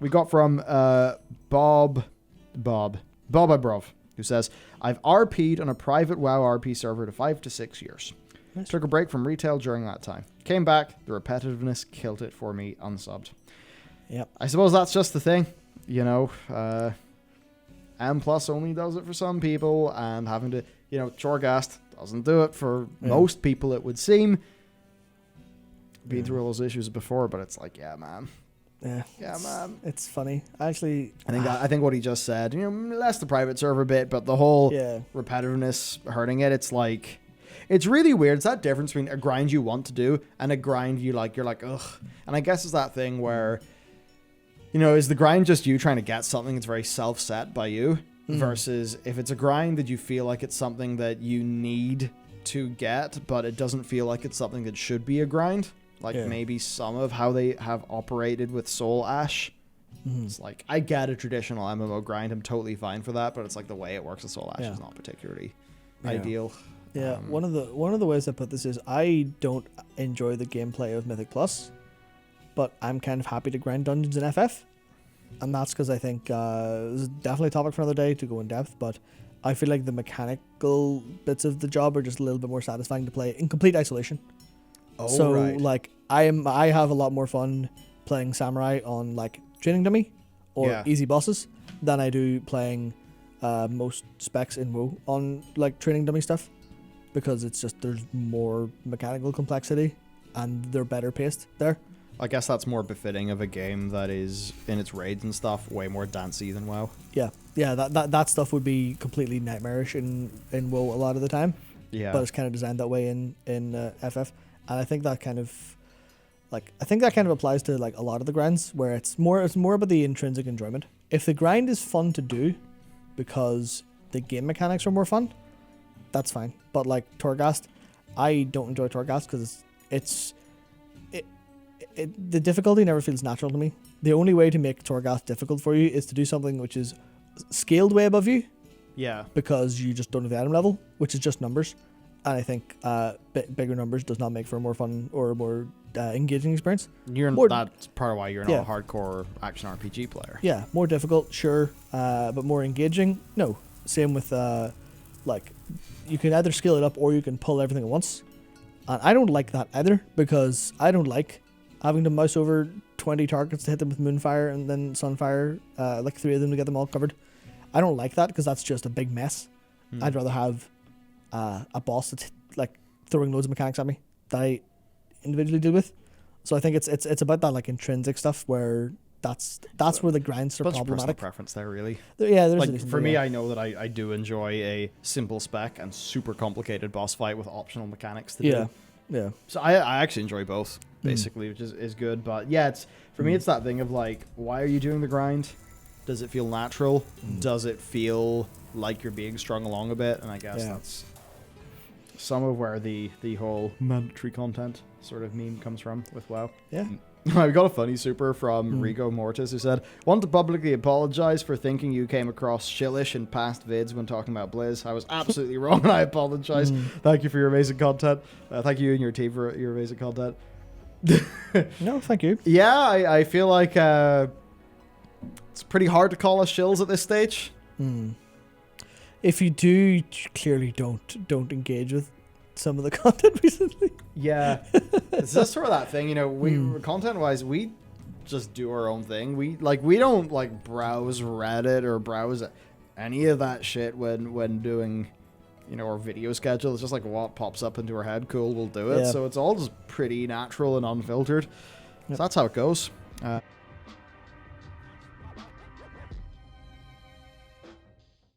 we got from Bob Abrov, who says, I've RP'd on a private WoW RP server to 5 to 6 years. Nice. Took a break from retail during that time. Came back, the repetitiveness killed it for me unsubbed. Yep. I suppose that's just the thing, you know. M plus only does it for some people, and having to, you know, Chorgast doesn't do it for most people, it would seem. Been through all those issues before, but it's like, yeah, man. Yeah, man. It's funny. Actually, I think what he just said, you know, less the private server bit, but the whole repetitiveness hurting it. It's like, it's really weird. It's that difference between a grind you want to do and a grind you're like, ugh. And I guess it's that thing where, you know, is the grind just you trying to get something that's very self-set by you versus if it's a grind that you feel like it's something that you need to get, but it doesn't feel like it's something that should be a grind. Like maybe some of how they have operated with Soul Ash. It's like, I get a traditional MMO grind. I'm totally fine for that, but it's like the way it works with Soul Ash is not particularly ideal. Yeah, one of the ways I put this is I don't enjoy the gameplay of Mythic Plus, but I'm kind of happy to grind dungeons in FF. And that's because I think this is definitely a topic for another day to go in depth, but I feel like the mechanical bits of the job are just a little bit more satisfying to play in complete isolation. Like I have a lot more fun playing Samurai on like Training Dummy or easy bosses than I do playing most specs in WoW on like Training Dummy stuff, because it's just there's more mechanical complexity and they're better paced there. I guess that's more befitting of a game that is, in its raids and stuff, way more dancey than WoW. Yeah, that stuff would be completely nightmarish in WoW a lot of the time. Yeah, but it's kind of designed that way in FF, and I think that kind of applies to like a lot of the grinds where it's more about the intrinsic enjoyment. If the grind is fun to do because the game mechanics are more fun, that's fine. But like Torghast, I don't enjoy Torghast because the difficulty never feels natural to me. The only way to make Torghast difficult for you is to do something which is scaled way above you. Yeah. Because you just don't have the item level, which is just numbers. And I think bigger numbers does not make for a more fun or a more engaging experience. That's part of why you're not a hardcore action RPG player. Yeah, more difficult, sure, but more engaging, no. Same with, like, you can either scale it up or you can pull everything at once. And I don't like that either, because I don't like having to mouse over 20 targets to hit them with Moonfire and then Sunfire, like 3 of them to get them all covered. I don't like that because that's just a big mess. I'd rather have a boss that's like throwing loads of mechanics at me that I individually deal with. So I think it's about that like intrinsic stuff where that's where the grinds are problematic. Personal preference there, really. There's like for me, I know that I do enjoy a simple spec and super complicated boss fight with optional mechanics to do. Yeah. So I actually enjoy both, basically, which is good. But yeah, it's for me, it's that thing of like, why are you doing the grind? Does it feel natural? Does it feel like you're being strung along a bit? And I guess that's some of where the whole mandatory content sort of meme comes from with WoW. Yeah. We got a funny super from Rigo Mortis who said, want to publicly apologize for thinking you came across shillish in past vids when talking about Blizz. I was absolutely wrong and I apologize. Thank you for your amazing content. Thank you and your team for your amazing content. No, thank you. Yeah, I feel like it's pretty hard to call us shills at this stage. If you do, clearly don't engage with some of the content recently. Yeah. It's just sort of that thing, you know, we content-wise, we just do our own thing. We don't like browse Reddit or browse any of that shit when doing, you know, our video schedule. It's just like what pops up into our head. Cool, we'll do it. So it's all just pretty natural and unfiltered. So that's how it goes.